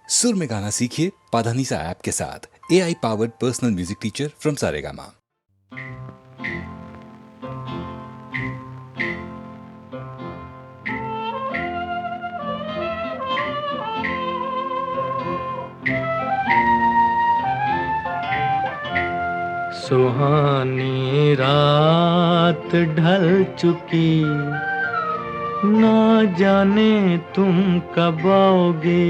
सुर में गाना सीखिए पाधानीसा ऐप के साथ। AI powered personal music teacher from Saregama. सुहानी रात ढल चुकी, ना जाने तुम कब आओगे।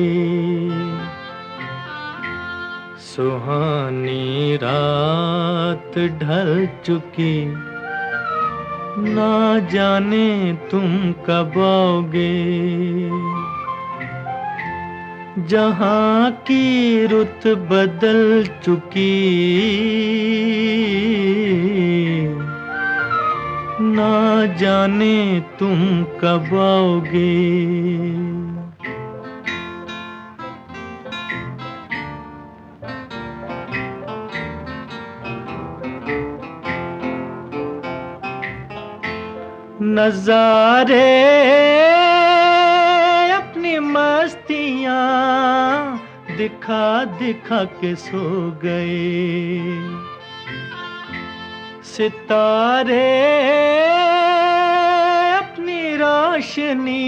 सुहानी रात ढल चुकी, ना जाने तुम कब आओगे। जहाँ की रुत बदल चुकी, ना जाने तुम कब आओगे। नजारे अपनी मस्तियाँ दिखा दिखा के सो गए। सितारे अपनी रोशनी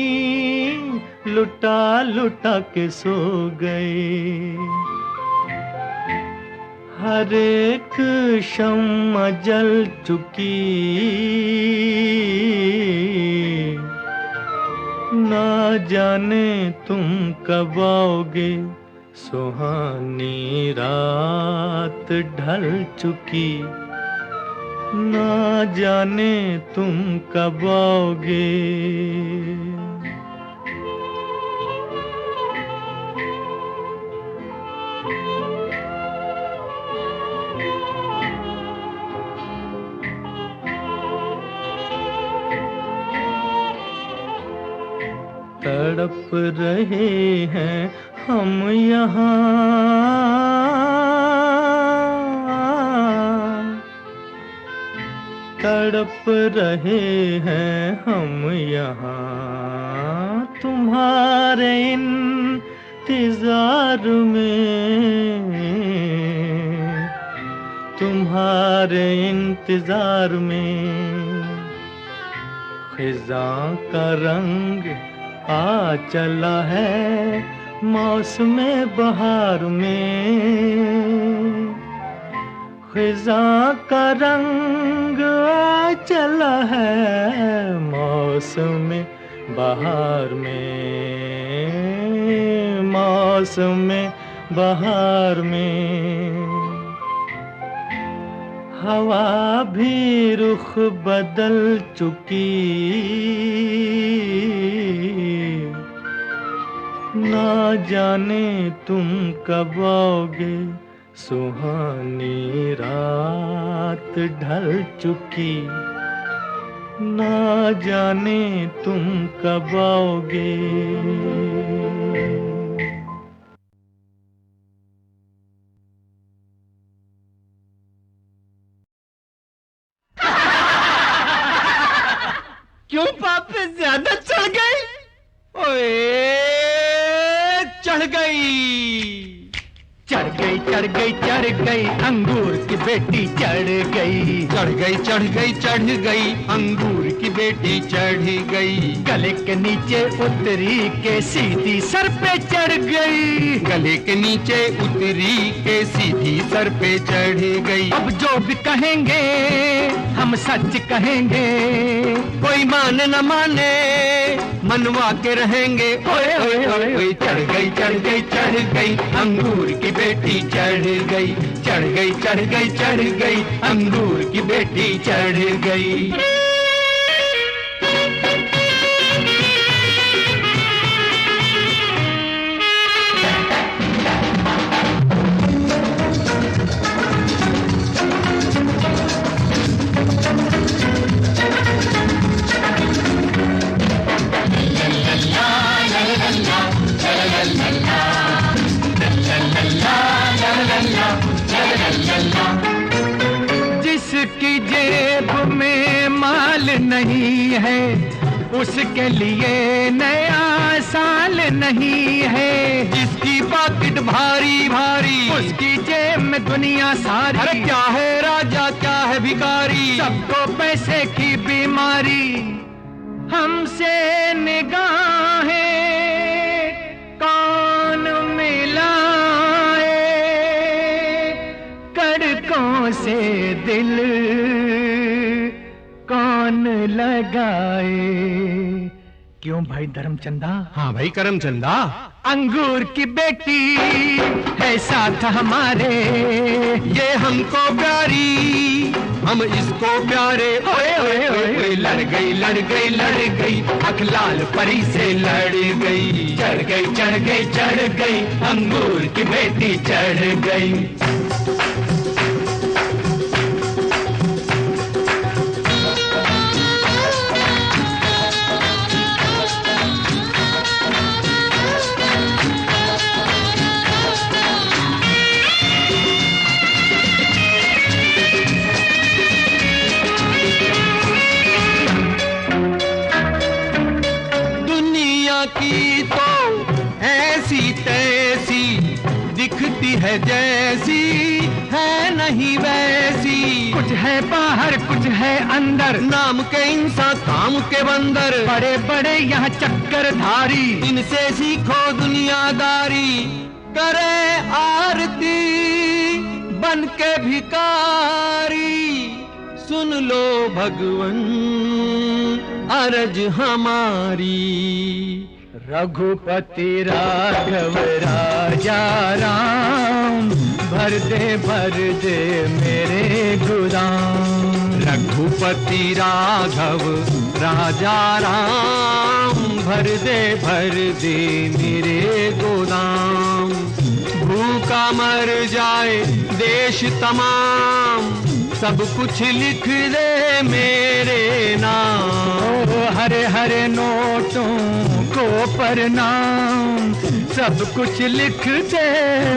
लुटा लुटा के सो गए। हर एक शम्मा जल चुकी, ना जाने तुम कब आओगे। सुहानी रात ढल चुकी, ना जाने तुम कब आओगे।꯫ तड़प रहे हैं हम यहाँ, तड़प रहे हैं हम यहाँ तुम्हारे इंतजार में, तुम्हारे इंतजार में। खिज़ां का रंग आ चला है मौसम बहार में। खिज़ां का रंग आ चला है मौसम बहार में, मौसम बहार में। हवा भी रुख बदल चुकी, ना जाने तुम कब आओगे। सुहानी रात ढल चुकी, ना जाने तुम कब आओगे। क्यों पाप पे ज्यादा चढ़ गई? ओए चढ़ गई, चढ़ गई, चढ़ गई, चढ़ गई, अंगूर की बेटी चढ़ गई। चढ़ गई, चढ़ गई, चढ़ गई, अंगूर की बेटी चढ़ गई। गले के नीचे उतरी के सीधी सर पे चढ़ गई। गले के नीचे उतरी के सीधी सर पे चढ़ गई। अब जो भी कहेंगे हम सच कहेंगे, कोई माने न माने मनवा के रहेंगे। ओए ओए ओए ओए चढ़ गई, चढ़ गई, चढ़ गई, अंगूर की बेटी चढ़ गई। चढ़ गई, चढ़ गई, चढ़ गई, अंगूर की बेटी चढ़ गई। जिसकी जेब में माल नहीं है, उसके लिए नया साल नहीं है। जिसकी बात दुनिया सारी। अरे क्या है राजा क्या है भिखारी, सबको पैसे की बीमारी। हमसे निगाहें कौन मिलाए, कड़कों से दिल कौन लगाए। क्यों भाई धर्मचंदा? हाँ भाई करमचंदा। अंगूर की बेटी है साथ हमारे, ये हमको प्यारी हम इसको प्यारे। ओए ओए ओए लड़ गई लड़ गई लड़ गई, अखलाल परी से लड़ गई। चढ़ गई चढ़ गई चढ़ गई, अंगूर की बेटी चढ़ गई। की तो ऐसी तैसी दिखती है, जैसी है नहीं वैसी। कुछ है बाहर कुछ है अंदर, नाम के इंसान काम के बंदर। बड़े बड़े यहाँ चक्कर धारी, इनसे सीखो दुनियादारी। करे आरती बन के भिकारी, सुन लो भगवन अरज हमारी। रघुपति राघव राजा राम, भर दे मेरे गोदाम। रघुपति राघव राजा राम, भर दे मेरे गोदाम। भूखा मर जाए देश तमाम, सब कुछ लिख दे मेरे नाम। हरे हरे नोटों को प्रणाम, सब कुछ लिख दे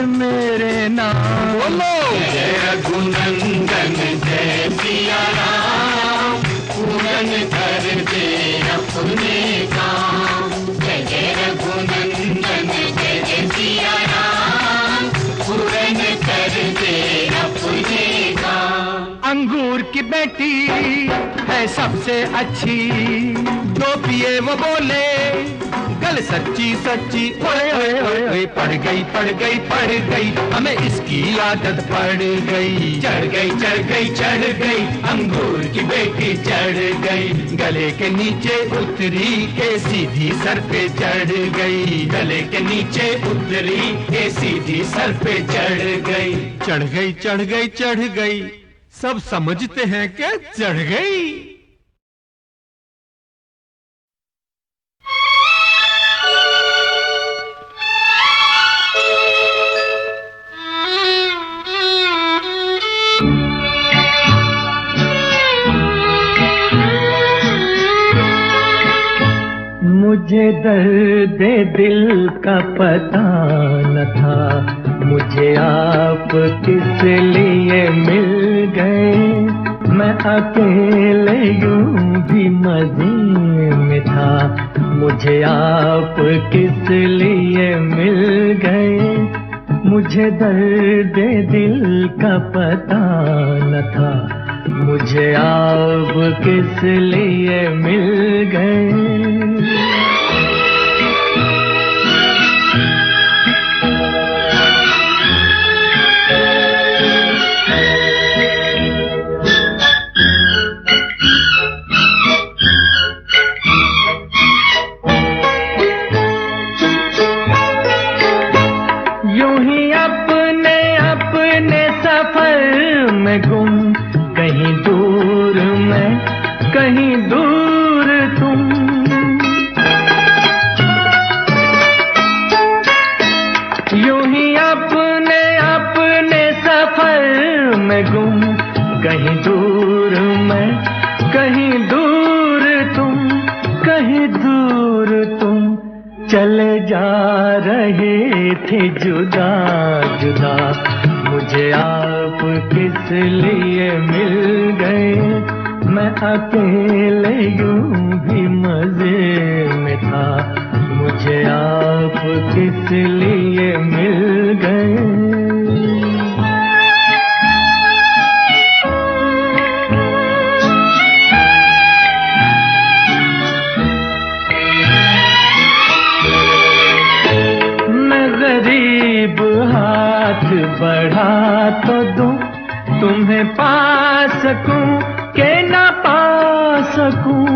मेरे नाम। बोलो जय रघुनंदन जय सिया राम, पूरन कर दे अपने काम। जय जय रघुनंदन जय जय सिया राम, पूरन कर दे अपने काम। अंगूर की बेटी है सबसे अच्छी, दो पिए वो बोले गल सच्ची सच्ची। ओए ओए ओए ओए पड़ गई पड़ गई पड़ गई, हमें इसकी आदत पड़ गई। चढ़ गई चढ़ गई चढ़ गई, अंगूर की बेटी चढ़ गई। गले के नीचे उतरी के सीधी सर पे चढ़ गई। गले के नीचे उतरी के सीधी सर पे चढ़ गई। चढ़ गई चढ़ गई चढ़ गई, सब समझते हैं कि चढ़ गई। मुझे दर्द दिल का पता न था, मुझे आप किस लिए मिल गए। मैं अकेले यूं भी मजे में था, मुझे आप किस लिए मिल गए। मुझे दर्द दिल का पता न था, मुझे आप किस लिए मिल गए। कहीं दूर मैं कहीं दूर तुम, यूं ही अपने अपने सफर में गुम। कहीं दूर मैं कहीं दूर तुम, कहीं दूर तुम। चले जा रहे थे जुदा जुदा, मुझे आप किस लिए मिल गए। मैं अकेले यूं भी मजे में था, मुझे आप किस लिए मिल गए। तुम्हें पा सकूं के ना पा सकूं।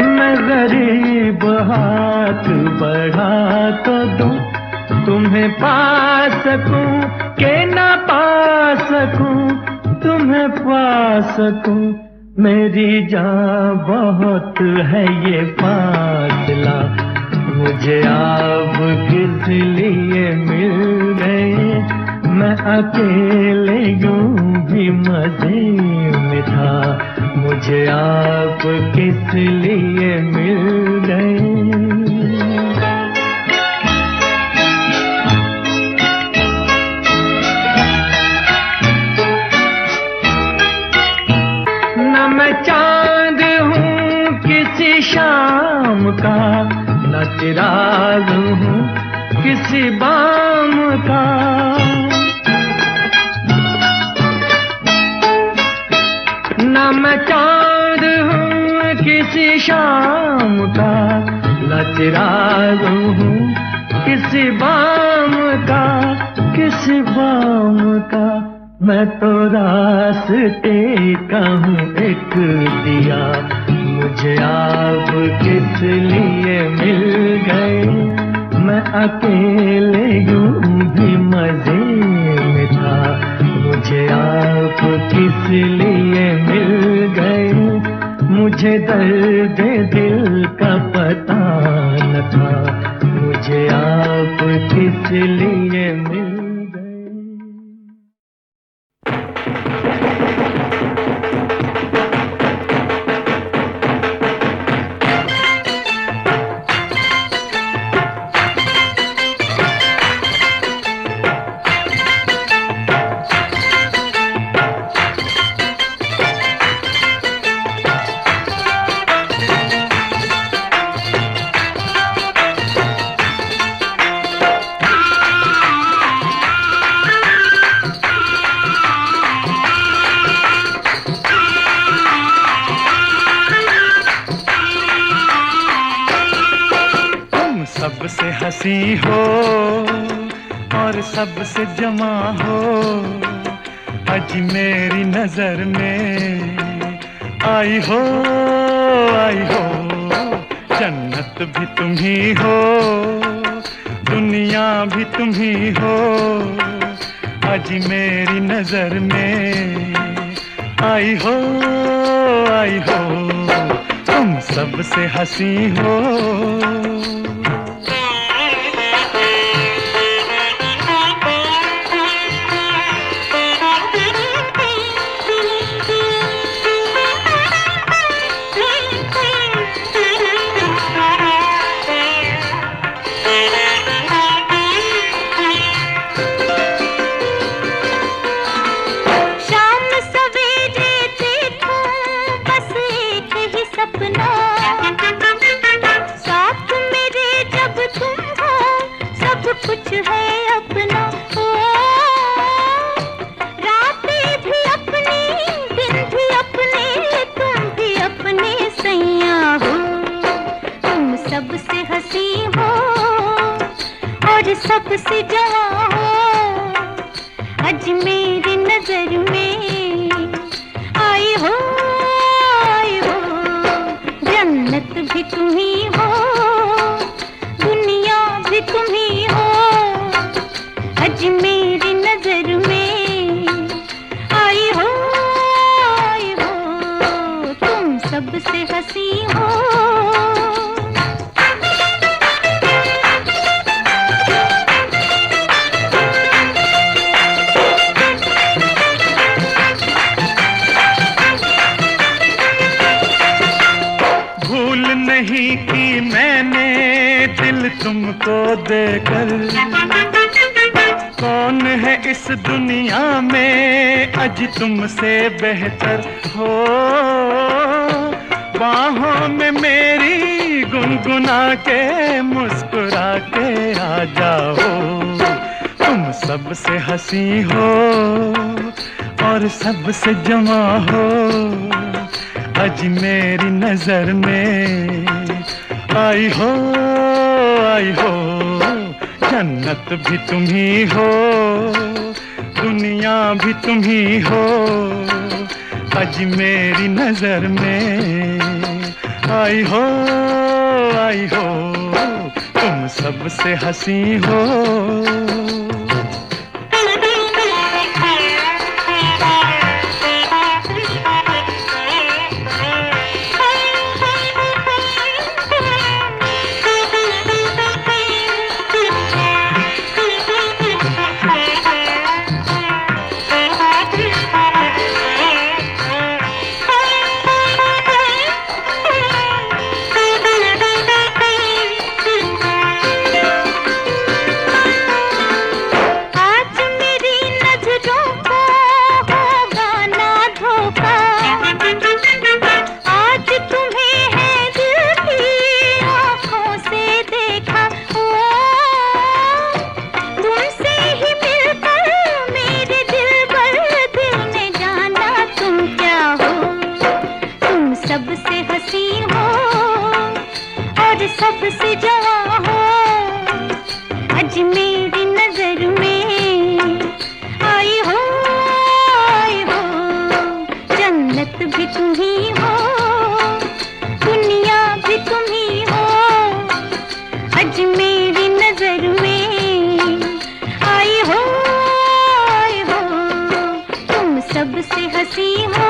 मैं गरीब हाथ बढ़ा तो दूं, तुम्हें पा सकूं के ना पा सकूं, तुम्हें पा सकूं। मेरी जान बहुत है ये फासला, मुझे आप किस लिए मिल गए। मैं अकेले यूं भी मजे में था, मुझे आप किस लिए मिल गए। मैं चांद हूँ किसी शाम का, न चिराग हूँ किसी बाम का। न मैं चांद हूँ किसी शाम का, न चिराग हूँ किसी बाम का, किसी बाम का। मैं तो रास्ते का हूँ एक दिया, मुझे आप किस लिए मिल गए। मैं अकेले यूं भी मजे में था, मुझे आप किस लिए मिल गए। मुझे दर्द दिल का पता न था, मुझे आप किस लिए मिल गए। सबसे हंसी हो और सबसे जमा हो, आज मेरी नजर में आई हो, आई हो। जन्नत भी तुम ही हो, दुनिया भी तुम ही हो, आज मेरी नजर में आई हो, आई हो। तुम सबसे हंसी हो। सबसे जवां हो, आज मेरी नजर में आई हो, आई हो। जन्नत भी तुम ही हो, दुनिया भी तुम ही हो, आज मेरी नजर में आई हो, आई हो। तुम सबसे हंसी हो। नहीं की मैंने दिल तुमको देकर, कौन है इस दुनिया में आज तुमसे बेहतर हो। बाहों में मेरी गुनगुना के मुस्कुरा के आ जाओ। तुम सबसे हंसी हो और सबसे जमा हो, आज मेरी नजर में आई हो, आई हो। जन्नत भी तुम ही हो, दुनिया भी तुम ही हो, आज मेरी नजर में आई हो, आई हो, तुम सबसे हंसी हो। सबसे जवां हो, आज मेरी नजर में आई हो, आई हो, जन्नत भी तुम ही हो, दुनिया भी तुम ही हो, आज मेरी नजर में आई हो, आई हो, तुम सबसे हंसी हो।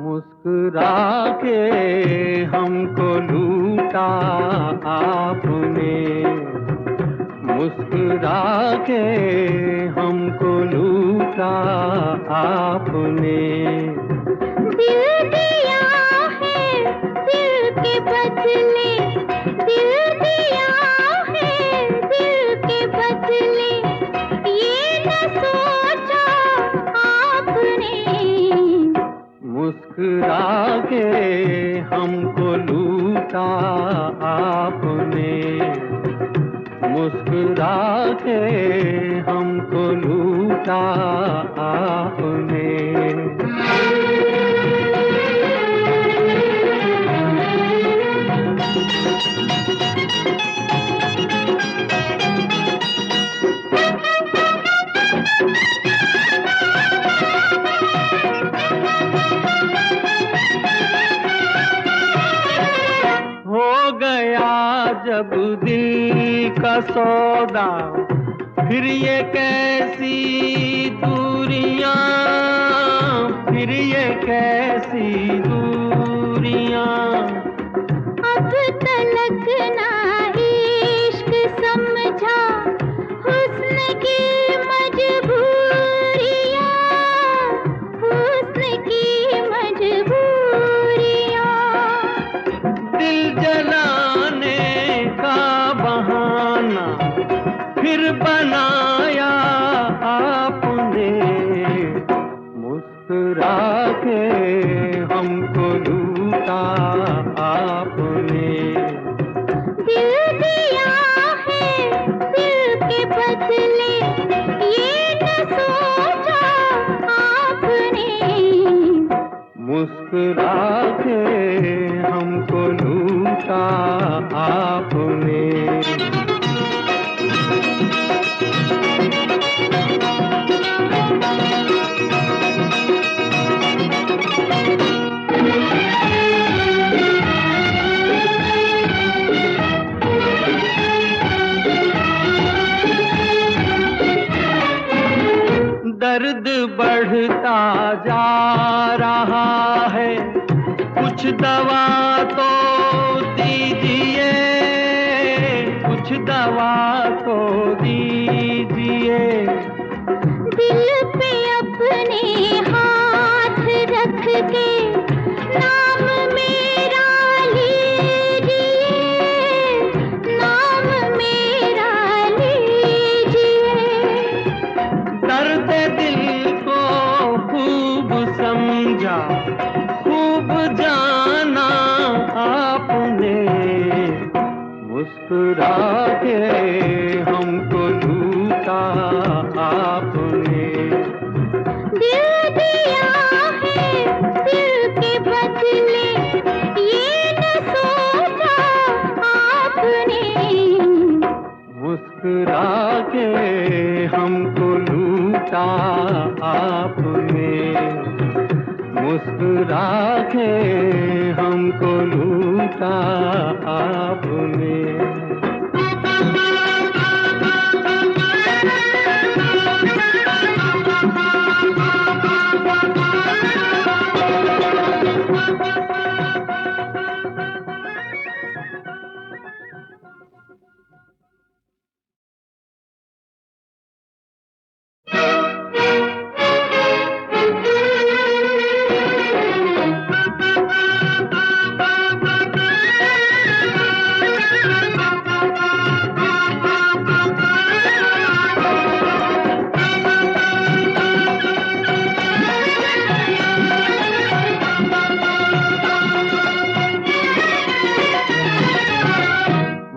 मुस्कुरा के हमको लूटा आपने, मुस्कुरा के हमको लूटा आपने। दिल दिया है दिल के बदले, दिल दिया है दिल के बदले, ये न सोचा आपने। मुस्कुरा के हमको लूटा आपने, मुस्कुरा के हमको लूटा आपने। हो गया जब दिल का सौदा, फिर ये कैसी दूरियां, फिर ये कैसी दूरियां। अब तलक ना इश्क समझा हुस्न की मजबूरियां, हुस्न की मजबूरियां। दिल जलाने का बहाना फिर बनाया आपने, मुस्कुरा के हमको लूटा आपने। मुस्कुरा के हमको लूटा आपने। दर्द बढ़ता जा रहा है, कुछ दवा तो दीजिए, कुछ दवा तो दीजिए। दिल पे अपने हाथ रख के नाम मेरा लीजिए, नाम मेरा लीजिए। दर्द दिल को खूब समझा, खूब जाना आपने। मुस्कुरा के हमको लूटा आपने। दिल दिया है दिल के बदले, ये न सोचा आपने। मुस्कुरा के हमको लूटा आपने। मुस्कुरा के हमको लूटा आपने।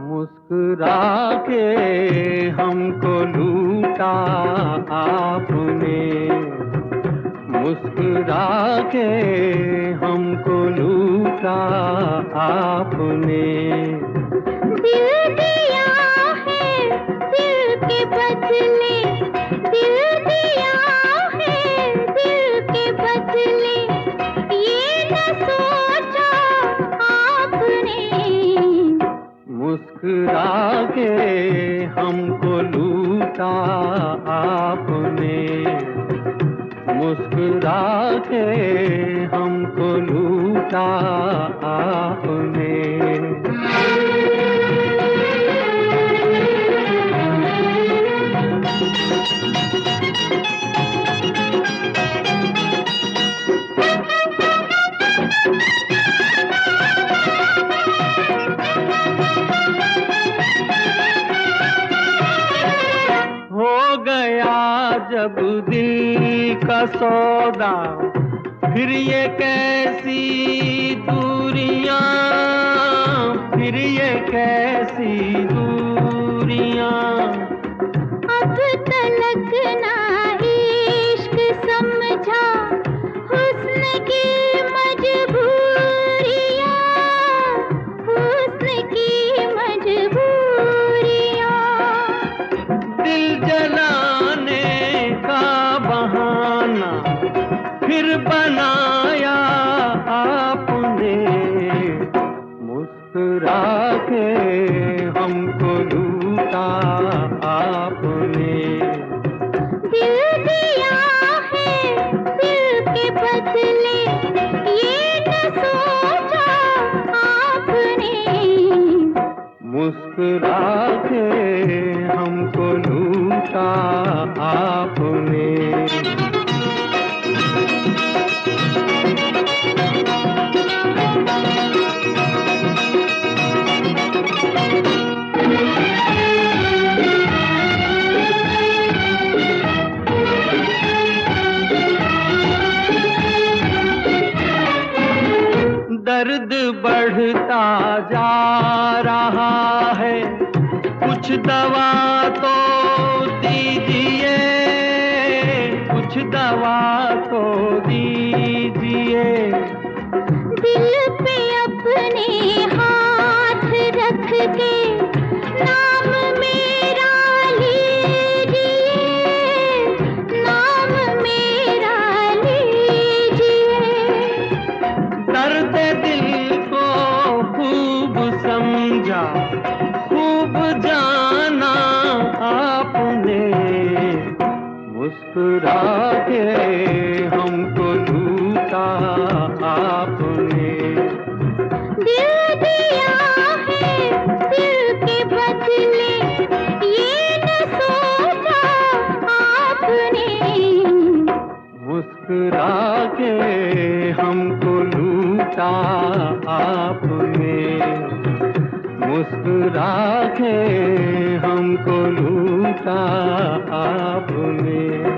मुस्कुरा के हमको लूटा आपने। मुस्कुरा के हमको लूटा आपने। दिल दिया है दिल के बदले, दिल दिया है दिल के बदले, ये न सोचा आपने। मुस्कुरा के हमको लूटा आपने। मुस्कुरा के हमको लूटा आपने। हो गया जब दिल का सौदा, फिर ये कैसी दूरियां, फिर ये कैसी दूरियां। अब तलक ना इश्क समझा हुस्न की मजबूरियां, हुस्न की मजबूरियां। दिल जलाने का बहाना फिर बनाया आपने। मुस्कुरा के हमको लूटा आपने। दिल दिया है दिल के बदले, ये न सोचा आपने। मुस्कुरा के हमको लूटा आपने। दर्द बढ़ता जा रहा है, कुछ दवा तो दीजिए, कुछ दवा तो दीजिए। मुस्कुरा के हमको लूटा आपने। दिल दिया है दिल के बदले, ये न सोचा आपने। मुस्कुरा के हमको लूटा आपने, मुस्कुरा के हमको लूटा आपने।